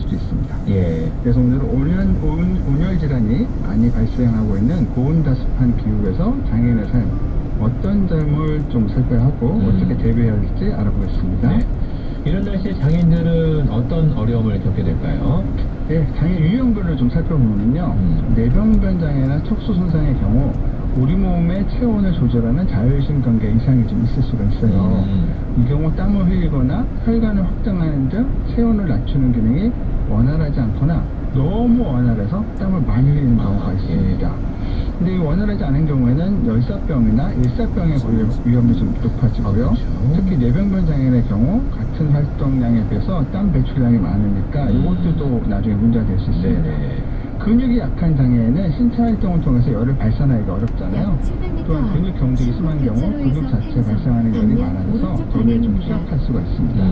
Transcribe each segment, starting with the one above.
수도 있습니다. 예. 그래서 오늘은 온열 질환이 많이 발생하고 있는 고온다습한 기후에서 장애인의 삶, 어떤 점을 좀 살펴하고 어떻게 대비해야 할지 알아보겠습니다. 네. 이런 날씨에 장애인들은 어떤 어려움을 겪게 될까요? 네, 장애 유형별로 좀 살펴보면요. 뇌병변 장애나 척수 손상의 경우 우리 몸의 체온을 조절하는 자율신경계 이상이 좀 있을 수가 있어요. 이 경우 땀을 흘리거나 혈관을 확장하는 등 체온을 낮추는 기능이 원활하지 않거나 너무 원활해서 땀을 많이 흘리는 경우가 있습니다. 근데 이 원활하지 않은 경우에는 열사병이나 일사병에 걸릴 위험이 좀 높아지고요. 특히 뇌병변 장애인의 경우 같은 활동량에 비해서 땀 배출량이 많으니까 이것도 또 나중에 문제가 될 수 있습니다. 근육이 약한 장애에는 신체 활동을 통해서 열을 발산하기가 어렵잖아요. 또한 근육 경직이 심한 경우 근육 자체에 발생하는 열이 많아져서 열에 좀 취약할 수가 있습니다.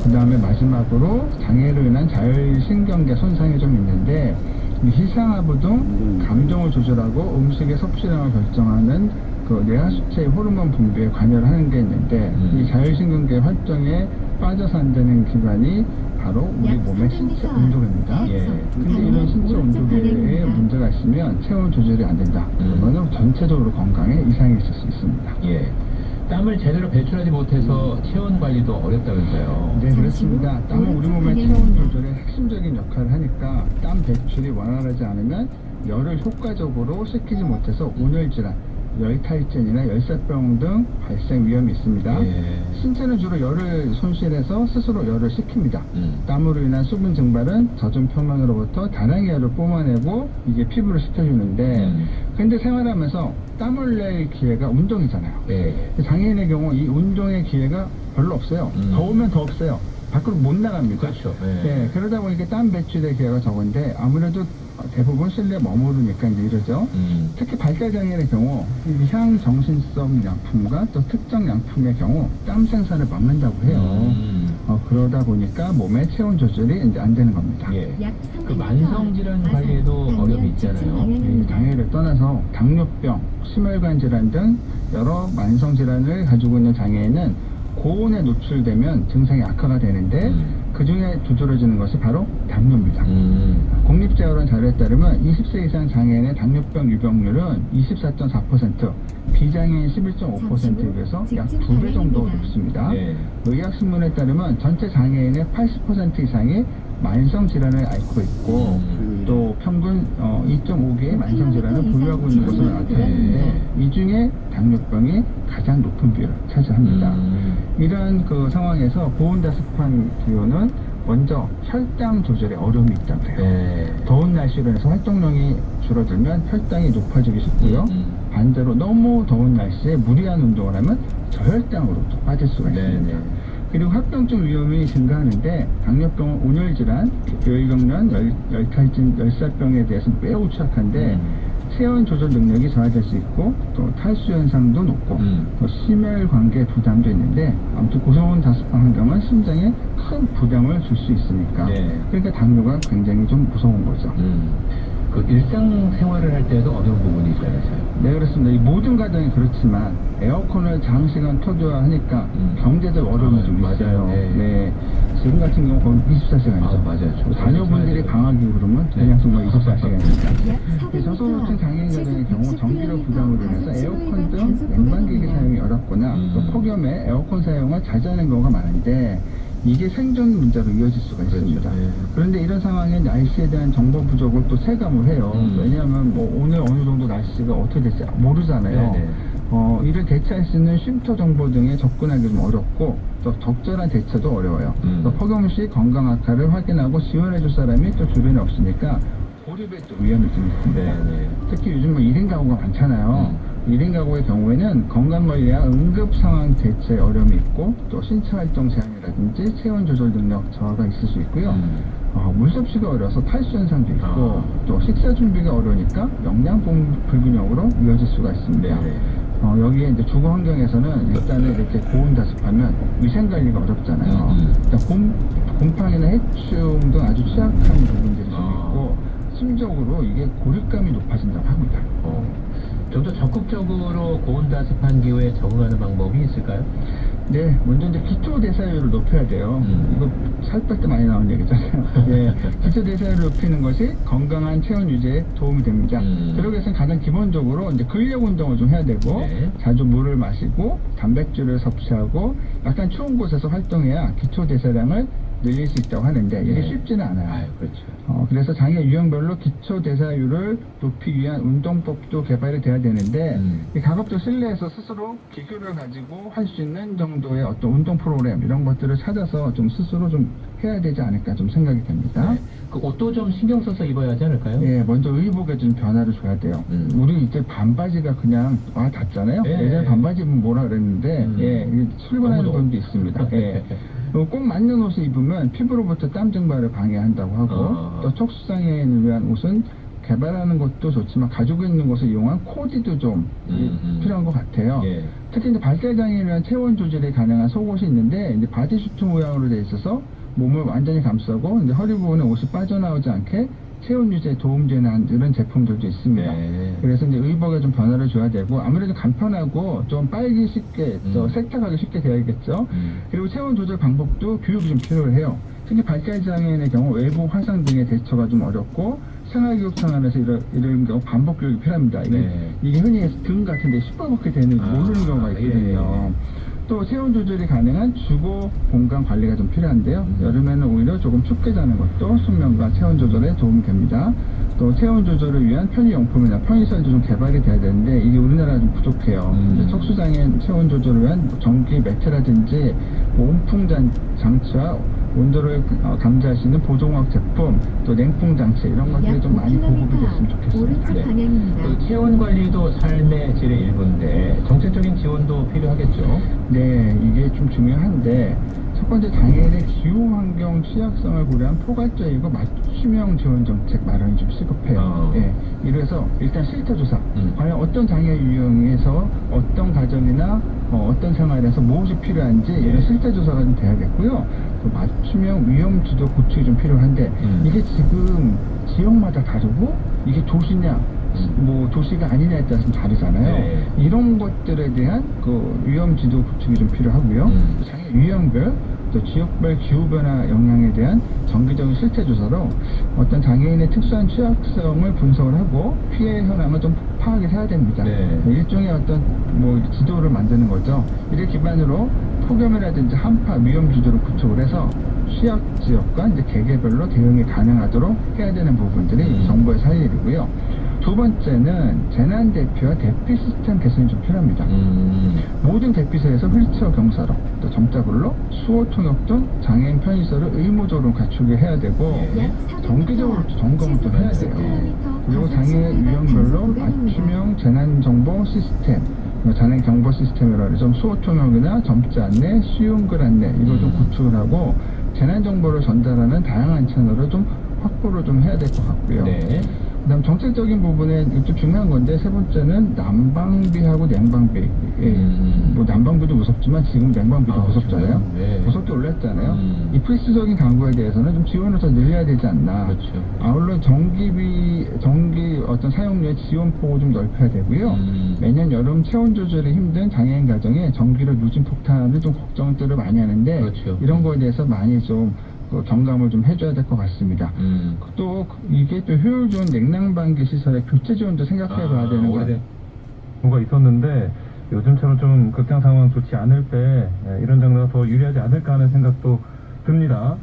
그 다음에 마지막으로 장애로 인한 자율신경계 손상이 좀 있는데 희상하부 등 감정을 조절하고 음식의 섭취량을 결정하는 그 뇌하수체의 호르몬 분비에 관여를 하는 게 있는데 이 자율신경계 활동에 빠져서 안 되는 기관이 바로 우리 몸의 신체 온도계입니다. 근데 이런 신체 온도계에 문제가 있으면 체온 조절이 안 된다. 그러면 전체적으로 건강에 이상이 있을 수 있습니다. 예. 땀을 제대로 배출하지 못해서 체온 관리도 어렵다면서요. 네, 그렇습니다. 땀은 우리 몸의 체온 조절에 핵심적인 역할을 하니까 땀 배출이 원활하지 않으면 열을 효과적으로 식히지 못해서 온열질환, 열탈진이나 열사병 등 발생 위험이 있습니다. 신체는 주로 열을 손실해서 스스로 열을 식힙니다. 땀으로 인한 수분 증발은 젖은 표면으로부터 다량의 열을 뿜어내고 이게 피부를 식혀주는데 근데 생활하면서 땀을 낼 기회가 운동이잖아요. 장애인의 경우 이 운동의 기회가 별로 없어요. 더우면 더 없어요. 밖으로 못 나갑니다. 그렇죠. 그러다 보니까 땀 배출의 기회가 적은데 아무래도 대부분 실내에 머무르니까 이제 이러죠. 특히 발달장애인의 경우 향정신성 약품과 또 특정 약품의 경우 땀 생산을 막는다고 해요. 그러다 보니까 몸의 체온 조절이 이제 안 되는 겁니다. 그 만성질환 관리에도 어려움이 있잖아요. 장애를 떠나서 당뇨병, 심혈관 질환 등 여러 만성질환을 가지고 있는 장애인은 고온에 노출되면 증상이 악화가 되는데 그 중에 두드러지는 것이 바로 당뇨입니다. 국립재활원 자료에 따르면 20세 이상 장애인의 당뇨병 유병률은 24.4%, 비장애인 11.5%에 비해서 약 2배 정도 높습니다. 의학신문에 따르면 전체 장애인의 80% 이상이 만성질환을 앓고 있고 또 평균 2.5개의 만성질환을 보유하고 있는 것으로 나타났는데 이 중에 당뇨병이 가장 높은 비율을 차지합니다. 이러한 그 상황에서 고온다습한 기후는 먼저 혈당 조절에 어려움이 있다고 해요. 더운 날씨로 인해서 활동량이 줄어들면 혈당이 높아지기 쉽고요. 반대로 너무 더운 날씨에 무리한 운동을 하면 저혈당으로 또 빠질 수가 있습니다. 그리고 합병증 위험이 증가하는데 당뇨병은 온열질환, 열경련, 열탈진, 열사병에 대해서 매우 취약한데 체온 조절 능력이 저하될 수 있고 또 탈수 현상도 높고 또 심혈관계 부담도 있는데 아무튼 고온다습한 환경은 심장에 큰 부담을 줄 수 있으니까 그러니까 당뇨가 굉장히 좀 무서운 거죠. 그 일상생활을 할 때도 어려운 부분이 있어요. 네, 그렇습니다. 이 모든 가정이 그렇지만 에어컨을 장시간 켜둬야 하니까 경제적 어려움이 좀 있어요. 지금 같은 경우 거의 24시간이죠. 맞아요. 자녀분들이 방학이 그러면 그냥 정말 24시간입니다. 저소득층 장애인 가정의 경우 전기료 부담으로 인해서 에어컨 등 냉방기기 사용이 어렵거나 또 폭염에 에어컨 사용을 자제하는 경우가 많은데 이게 생존 문제로 이어질 수가 있습니다. 그런데 이런 상황에 날씨에 대한 정보 부족을 또 체감을 해요. 왜냐하면 뭐 오늘 어느 정도 날씨가 어떻게 될지 모르잖아요. 이를 대체할 수 있는 쉼터 정보 등에 접근하기 좀 어렵고 또 적절한 대처도 어려워요. 또 폭염 시 건강 악화를 확인하고 지원해줄 사람이 또 주변에 없으니까 고립의 또 위험이 좀 있습니다. 특히 요즘 뭐 1인 가구가 많잖아요. 1인 가구의 경우에는 건강관리와 응급 상황 대처에 어려움이 있고 또 신체 활동 제한이라든지 체온 조절 능력 저하가 있을 수 있고요. 물 섭취가 어려서 탈수 현상도 있고 또 식사 준비가 어려우니까 영양 불균형으로 이어질 수가 있습니다. 여기에 이제 주거 환경에서는 일단은 이렇게 고온다습하면 위생 관리가 어렵잖아요. 곰팡이나 해충 등 아주 취약한 부분들이 좀 있고 심적으로 이게 고립감이 높아진다고 합니다. 좀 더 적극적으로 고온다습한 기후에 적응하는 방법이 있을까요? 네, 먼저 이제 기초 대사율을 높여야 돼요. 이거 살 뺄 때 많이 나오는 얘기잖아요. 예, 기초 대사율을 높이는 것이 건강한 체온 유지에 도움이 됩니다. 그러기 위해서는 가장 기본적으로 이제 근력 운동을 좀 해야 되고, 네. 자주 물을 마시고, 단백질을 섭취하고, 약간 추운 곳에서 활동해야 기초 대사량을 늘릴 수 있다고 하는데 이게 네. 쉽지는 않아요. 아유, 그렇죠. 그래서 장애 유형별로 기초 대사율을 높이기 위한 운동법도 개발이 돼야 되는데 이 가급적 실내에서 스스로 기구를 가지고 할 수 있는 정도의 어떤 운동 프로그램 이런 것들을 찾아서 좀 스스로 좀 해야 되지 않을까 좀 생각이 됩니다. 네. 그 옷도 좀 신경 써서 입어야 하지 않을까요? 예, 먼저 의복에 좀 변화를 줘야 돼요. 우리 이제 반바지가 그냥 와 닿잖아요. 네. 예전에 반바지 입으면 뭐라 그랬는데 예, 이게 출근하는 너무 분도 있습니다. 예. 꼭 맞는 옷을 입으면 피부로부터 땀 증발을 방해한다고 하고 또 척수장애인을 위한 옷은 개발하는 것도 좋지만 가지고 있는 것을 이용한 코디도 좀 필요한 것 같아요. 예. 특히 이제 발달장애인을 위한 체온 조절이 가능한 속옷이 있는데 이제 바디슈트 모양으로 되어 있어서 몸을 완전히 감싸고 이제 허리 부분에 옷이 빠져나오지 않게 체온 유지에 도움되는 이런 제품들도 있습니다. 네. 그래서 이제 의복에 좀 변화를 줘야 되고 아무래도 간편하고 좀 빨기 쉽게 또 세탁하기 쉽게 되어야겠죠. 그리고 체온 조절 방법도 교육이 좀 필요해요. 특히 발달장애인의 경우 외부 화상 등의 대처가 좀 어렵고 생활교육 상황에서 이런 경우 반복 교육이 필요합니다. 이게 흔히 등 같은데 시퍼렇게 되는 모르는 경우가 있거든요. 또 체온 조절이 가능한 주거 공간 관리가 좀 필요한데요. 여름에는 오히려 조금 춥게 자는 것도 숙면과 체온 조절에 도움이 됩니다. 또 체온 조절을 위한 편의용품이나 편의시설도 좀 개발이 돼야 되는데 이게 우리나라가 좀 부족해요. 이제 척수장애인 체온 조절을 위한 전기 매트라든지 온풍 장치와 온도를 감지할 수 있는 보조공학 제품, 또 냉풍 장치 이런 것들이 좀 많이 보급이 됐으면 좋겠습니다. 오른쪽 네. 방향입니다. 그 체온 관리도 삶의 질의 일부인데 정책적인 지원도 필요하겠죠. 네, 이게 좀 중요한데 첫 번째 장애인의 기후 환경 취약성을 고려한 포괄적이고 맞춤형 지원 정책 마련이 좀 시급해요. 예, 이래서 일단 실태 조사, 과연 어떤 장애 유형에서 어떤 가정이나 어떤 생활에서 무엇이 필요한지 이런 실태 조사가 좀 돼야겠고요. 또 맞춤형 위험 지도 구축이 좀 필요한데 이게 지금 지역마다 다르고 이게 도시냐 뭐 도시가 아니냐에 따라서 좀 다르잖아요. 네. 이런 것들에 대한 그 위험 지도 구축이 좀 필요하고요. 장애 유형별 또 지역별 기후변화 영향에 대한 정기적인 실태 조사로 어떤 장애인의 특수한 취약성을 분석을 하고 피해 현황을 좀 파악을 해야 됩니다. 네. 일종의 어떤 뭐 지도를 만드는 거죠. 이를 기반으로 폭염이라든지 한파 위험 지도를 구축을 해서 취약 지역과 이제 계계별로 대응이 가능하도록 해야 되는 부분들이 정부의 할 일이고요. 두 번째는 재난 대피와 대피 시스템 개선이 좀 필요합니다. 모든 대피소에서 휠체어 경사로, 또 점자블로, 수호 통역 등 장애인 편의시설을 의무적으로 갖추게 해야 되고 정기적으로 점검을 또 해야 돼요. 그리고 장애 유형별로 맞춤형 재난 정보 시스템, 장애 경보 시스템이라 좀 수호 통역이나 점자 안내, 쉬운 글 안내 이걸 좀 구축을 하고 재난 정보를 전달하는 다양한 채널을 좀 확보를 좀 해야 될 것 같고요. 네. 그다음 정책적인 부분에 좀 중요한 건데 세 번째는 난방비하고 냉방비. 뭐 난방비도 무섭지만 지금 냉방비도 무섭잖아요. 네. 무섭게 올랐잖아요. 이 필수적인 강구에 대해서는 좀 지원을 더 늘려야 되지 않나. 그렇죠. 아울러 전기 어떤 사용료의 지원폭을 좀 넓혀야 되고요. 매년 여름 체온 조절이 힘든 장애인 가정에 전기료 누진 폭탄을 좀 걱정들을 많이 하는데 그렇죠. 이런 거에 대해서 많이 좀 경감을 좀 해줘야 될 것 같습니다. 또 이게 또 효율 좋은 냉난방기 시설의 교체 지원도 생각해 봐야 되는 거 같아요. 뭐가 있었는데 요즘처럼 좀 극장 상황 좋지 않을 때 이런 장르가 더 유리하지 않을까 하는 생각도 듭니다.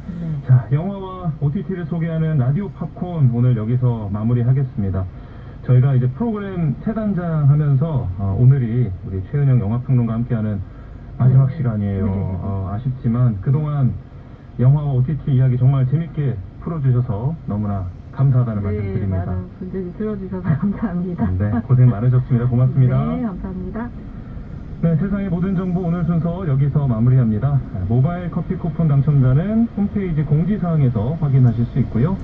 자, 영화와 OTT를 소개하는 라디오 팝콘 오늘 여기서 마무리하겠습니다. 저희가 이제 프로그램 최단장 하면서 오늘이 우리 최은영 영화평론가 함께하는 마지막 시간이에요. 아쉽지만 그동안 영화와 OTT 이야기 정말 재밌게 풀어주셔서 너무나 감사하다는 말씀 드립니다. 많은 분들이 들어주셔서 감사합니다. 네, 고생 많으셨습니다. 고맙습니다. 네, 감사합니다. 네, 세상의 모든 정보 오늘 순서 여기서 마무리합니다. 모바일 커피 쿠폰 당첨자는 홈페이지 공지사항에서 확인하실 수 있고요.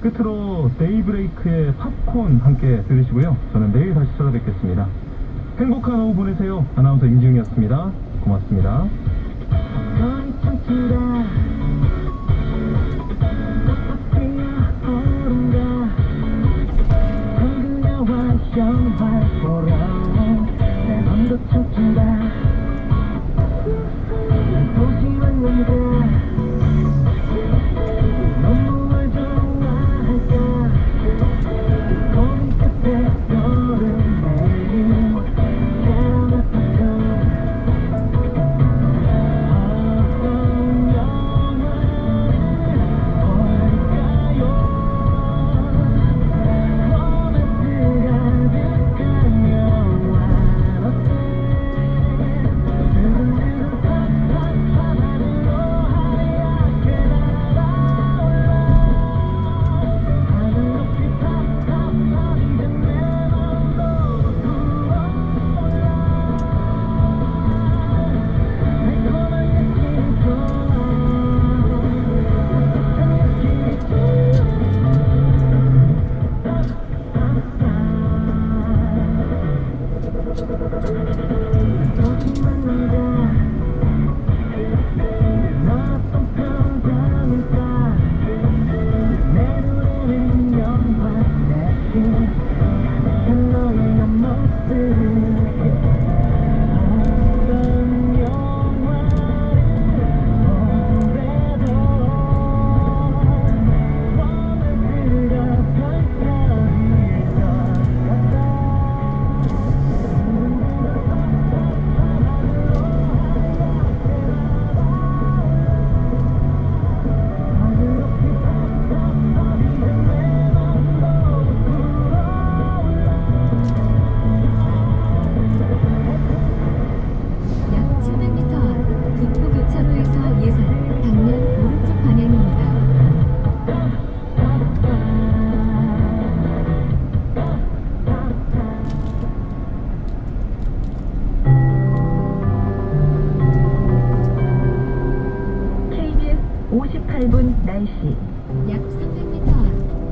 끝으로 데이브레이크의 팝콘 함께 들으시고요. 저는 내일 다시 찾아뵙겠습니다. 행복한 오후 보내세요. 아나운서 임지웅이었습니다. 고맙습니다. 영화 보러 내 맘도 춤춘다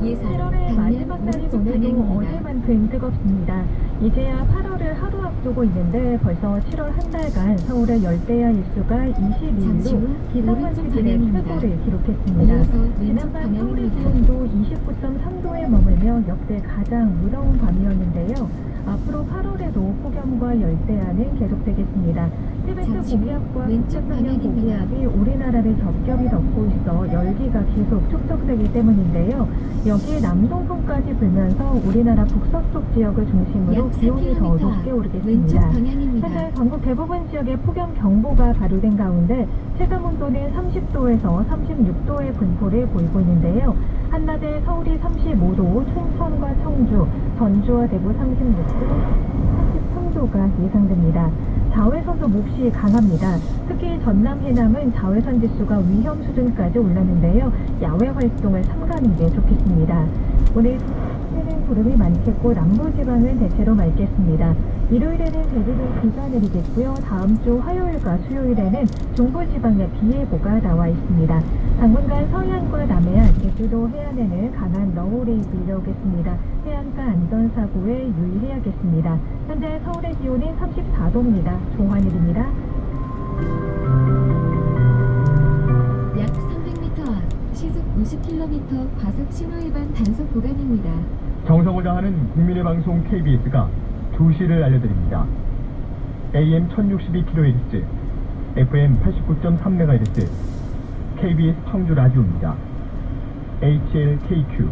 예산 7월의 마지막 방면 날인 오른쪽 오늘도 방향입니다. 어제만큼 뜨겁습니다. 이제야 8월을 하루 앞두고 있는데 벌써 7월 한 달간 서울의 열대야 일수가 잠시 22일로 후 기상관측 오른쪽 이래 방향입니다. 최고를 기록했습니다. 이어서 왼쪽 지난밤 서울의 방향입니다. 기온도 29.3도에 머물며 역대 가장 무더운 밤이었는데요. 앞으로 8월에도 폭염과 열대야는 계속되겠습니다. 티베트 잠시 후 고기압과 왼쪽 북쪽방향 방향입니다. 고기압이 우리나라를 겹겹이 덮고 있어 열기가 계속 축적되기 때문인데요. 여기에 남동풍까지 불면서 우리나라 북서쪽 지역을 중심으로 약 기온이 더 4km 높게 왼쪽 오르겠습니다. 방향입니다. 현재 전국 대부분 지역에 폭염 경보가 발효된 가운데 체감 온도는 30도에서 36도의 분포를 보이고 있는데요. 한낮에 서울이 35도, 춘천과 청주, 전주와 대구 36도, 33도가 예상됩니다. 자외선도 몹시 강합니다. 특히 전남, 해남은 자외선 지수가 위험 수준까지 올랐는데요. 야외 활동을 삼가는 게 좋겠습니다. 오늘 새는 구름이 많겠고 남부지방은 대체로 맑겠습니다. 일요일에는 제주도 비가 내리겠고요. 다음 주 화요일과 수요일에는 중부지방에 비 예보가 나와 있습니다. 당분간 서해안과 남해안, 제주도 해안에는 강한 너울이 밀려오겠습니다. 해안가 안전사고에 유의해야겠습니다. 현재 서울의 기온은 34도입니다. 조환일입니다. 약 300m 앞 시속 50km 과속 신호위반 단속 구간입니다. 정성을 다하는 국민의 방송 KBS가 2시를 알려드립니다. AM 1062kHz, FM 89.3MHz, KBS 청주 라디오입니다. HLKQ.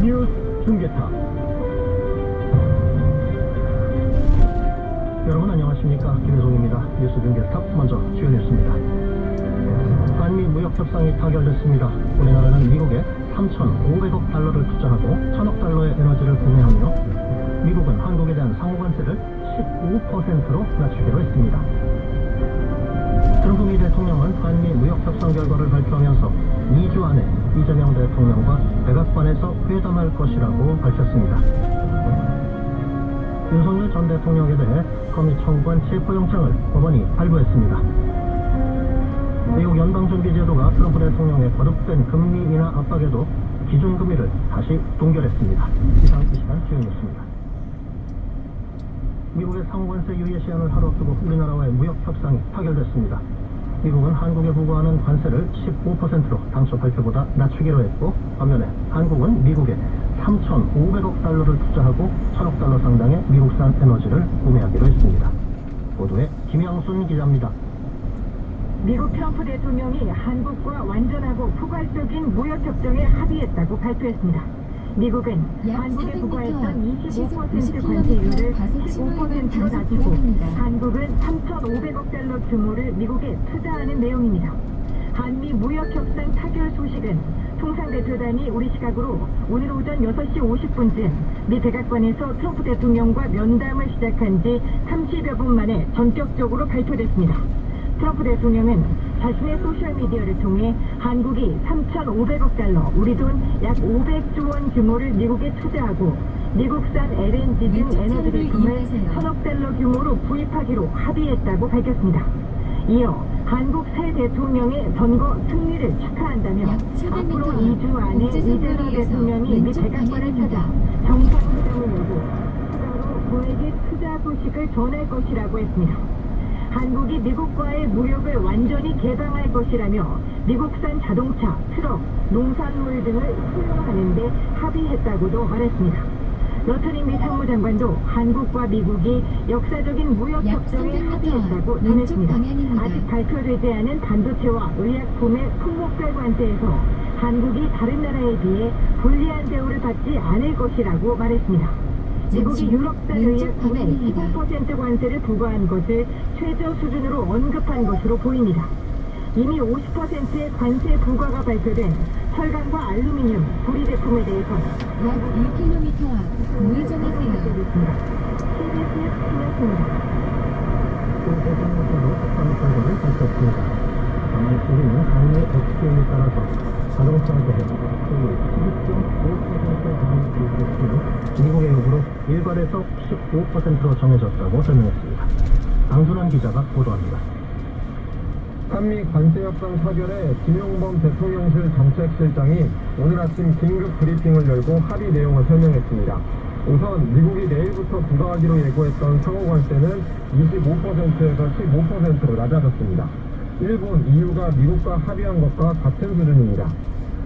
뉴스 중계탑. 여러분 안녕하십니까, 김혜송입니다. 뉴스 중계탑 먼저 주요 뉴스입니다. 한미 무역 협상이 타결됐습니다. 우리나라는 미국에 3,500억 달러를 투자하고 1,000억 달러의 에너지를 구매하며 미국은 한국에 대한 상호 관세를 15%로 낮추기로 했습니다. 트럼프 미 대통령은 한미 무역 협상 결과를 발표하면서 2주 안에 이재명 대통령과 백악관에서 회담할 것이라고 밝혔습니다. 윤석열 전 대통령에 대해 검이 청구한 체포영장을 법원이 발부했습니다. 미국 연방준비제도가 트럼프 대통령의 거듭된 금리 인하 압박에도 기준금리를 다시 동결했습니다. 이상 이 시간 주요 뉴스입니다. 미국의 상호관세 유예 시한을 하루 앞두고 우리나라와의 무역 협상이 타결됐습니다. 미국은 한국에 부과하는 관세를 15%로 당초 발표보다 낮추기로 했고, 반면에 한국은 미국에 3,500억 달러를 투자하고 1,000억 달러 상당의 미국산 에너지를 구매하기로 했습니다. 보도에 김양순 기자입니다. 미국 트럼프 대통령이 한국과 완전하고 포괄적인 무역협정에 합의했다고 발표했습니다. 미국은 약 한국에 400m 부과했던 시속 25% 50km 관세율을 과속 신호위반 15%로 단속 낮추고 구간입니다. 한국은 3,500억 달러 규모를 미국에 투자하는 내용입니다. 한미 무역협상 타결 소식은 통상대표단이 우리 시각으로 오늘 오전 6시 50분쯤 미 백악관에서 트럼프 대통령과 면담을 시작한 지 30여 분 만에 전격적으로 발표됐습니다. 트럼프 대통령은 자신의 소셜미디어를 통해 한국이 3,500억 달러, 우리 돈 약 500조 원 규모를 미국에 투자하고 미국산 LNG 등 왼쪽 에너지 차로를 제품을 이용하세요. 1,000억 달러 규모로 구입하기로 합의했다고 밝혔습니다. 이어 한국 새 대통령의 선거 승리를 축하한다며 약 700m 앞으로 2주 안에 이재명 국제선거리에서 대통령이 미 왼쪽 백악관을 방향입니다. 찾아 정상회담을 열고 추가로 그에게 투자 소식을 전할 것이라고 했습니다. 한국이 미국과의 무역을 완전히 개방할 것이라며 미국산 자동차, 트럭, 농산물 등을 수용하는 데 합의했다고도 말했습니다. 러터링 미 상무장관도 한국과 미국이 역사적인 무역 약 협정에 300m 합의했다고 왼쪽 전했습니다. 방향입니다. 아직 발표되지 않은 반도체와 의약품의 품목별 관세에서 한국이 다른 나라에 비해 불리한 대우를 받지 않을 것이라고 말했습니다. 미국이 잠시 유럽산 왼쪽 의약품에 방향입니다. 15% 관세를 부과한 것을 최저 수준으로 언급한 것으로 보입니다. 이미 50%의 관세 부과가 발표된 철강과 알루미늄, 구리 제품에 대해서 약 1km 앞 우회전하세요. 발표됐습니다. KBS 신혁입니다. 대통령실로 협상 결과를 발표했습니다. 다만 우리는 한미 FTA에 따라서 자동차계획 12.5% 미국의 요구로 일괄에서 15%로 정해졌다고 설명했습니다. 강준환 기자가 보도합니다. 한미 관세협상 타결에 김용범 대통령실 정책실장이 오늘 아침 긴급 브리핑을 열고 합의 내용을 설명했습니다. 우선 미국이 내일부터 부과하기로 예고했던 상호 관세는 25%에서 15%로 낮아졌습니다. 일본, EU가 미국과 합의한 것과 같은 수준입니다.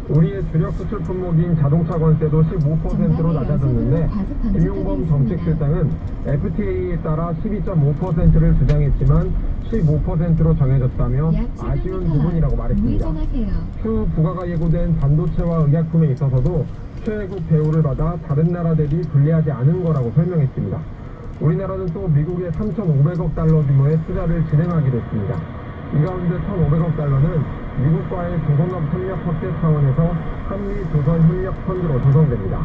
우리의 주력 수출 품목인 자동차 관세도 15%로 낮아졌는데 김용범 정책실장은 FTA에 따라 12.5%를 주장했지만 15%로 정해졌다며 약 아쉬운 700m 부분이라고 말했습니다. 우회전하세요. 추후 부과가 예고된 반도체와 의약품에 있어서도 최애국 대우를 받아 다른 나라 대비 불리하지 않은 거라고 설명했습니다. 우리나라는 또 미국의 3,500억 달러 규모의 투자를 진행하기로 했습니다. 이 가운데 1,500억 달러는 미국과의 조선업 협력 확대 차원에서 한미 조선 협력 펀드로 조성됩니다.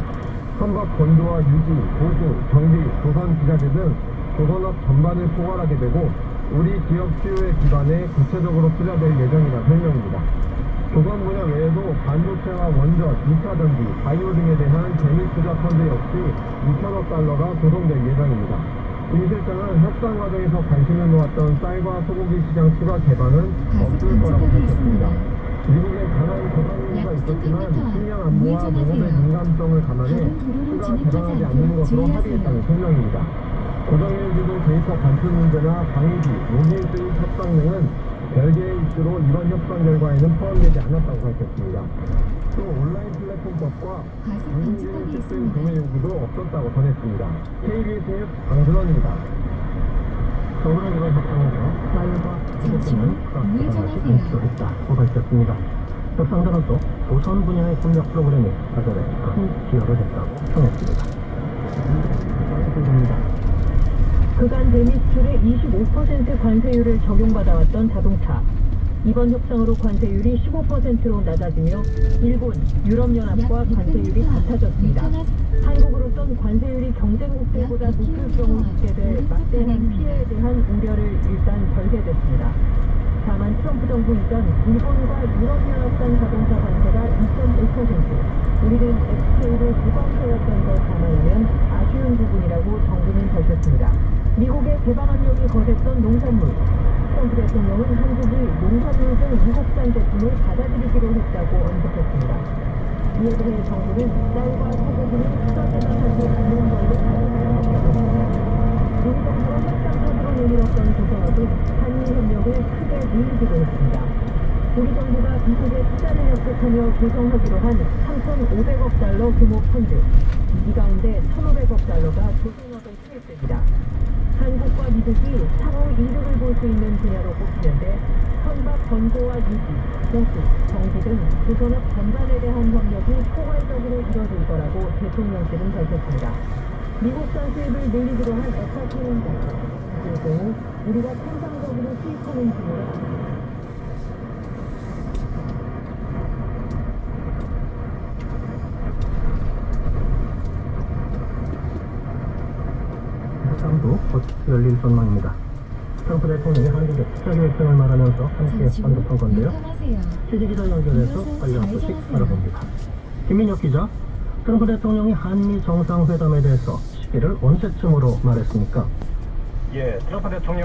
선박 건조와 유지, 보수, 정비, 조선 기자재 등 조선업 전반을 포괄하게 되고 우리 기업 수요에 기반해 구체적으로 투자될 예정이라 설명입니다. 조선 분야 외에도 반도체와 원전, 2차 전지, 바이오 등에 대한 재미 투자 펀드 역시 2천억 달러가 조성될 예정입니다. 임 실장은 협상 과정에서 관심을 모았던 쌀과 소고기 시장 추가 개방은 없을 거라고 밝혔습니다. 미국의 강한 저항류가 있었지만 식량 안보와 농업의 민감성을 감안해 추가 개방하지 않는 것으로 합의했다는 설명입니다. 고정유지도 데이터 관출 문제나 방위비, 무기 수입 협상 등은 별개의 이슈로 이번 협상 결과에는 포함되지 않았다고 밝혔습니다. 또 온라인 플랫폼법과 유흥기능 시스템 구매 요구도 없었다고 전했습니다. KBS 뉴스 강준원입니다. 정부는 이번 협상에서 쌀과 소고기는 플러스 공시로 했다고 밝혔습니다. 협상자는 또 조선 분야의 협력 프로그램이 가설에 큰 기여를 했다고 평했습니다. 그간 대미 수출의 25% 관세율을 적용받아왔던 자동차. 이번 협상으로 관세율이 15%로 낮아지며 일본, 유럽연합과 관세율이 같아졌습니다. 한국으로선 관세율이 경쟁국들보다 높을 경우 있게 될 막대한 피해에 대한 우려를 일단 절개됐습니다. 다만 트럼프 정부 이전 일본과 유럽연합산 자동차 관세가 2.5%, 우리는 FTA를 무관세였던 걸 감안하면 아쉬운 부분이라고 정부는 밝혔습니다. 미국의 개방 압력이 거셌던 농산물. 트럼프 대통령은 한국이 농산물 등 미국산 제품을 받아들이기로 했다고 언급했습니다. 이에 대해 정부는 쌀과 소고기는 추가 개방하지 않는 걸로 밝혔습니다. 우리 정부가 협상 카드로 내밀었던 조선업은 한미 협력을 크게 늘리기로 했습니다. 우리 정부가 미국에 투자를 약속하며 조성하기로 한 3,500억 달러 규모 펀드. 이 가운데 1,500억 달러가 조선업에 투입됩니다. 한국과 미국이 상호 이득을 볼 수 있는 분야로 꼽히는데 선박 건조와 유지, 보수, 정비 등 조선업 전반에 대한 협력이 포괄적으로 이뤄질 거라고 대통령실은 밝혔습니다. 미국산 수입을 늘리기로 한 FTA 행정. 이 경우 우리가 통상적으로 수입하는 규모라 협상도 곧 열릴 전망입니다. 트럼프 대통령이 한국의 투자 계획 등을 말하면서 함께 언급한 건데요. 취재기자 연결해서 관련 소식 알아봅니다. 김민혁 기자, 트럼프 대통령이 한미 정상회담에 대해서 시기를 언제쯤으로 말했습니까? 트럼프 대통령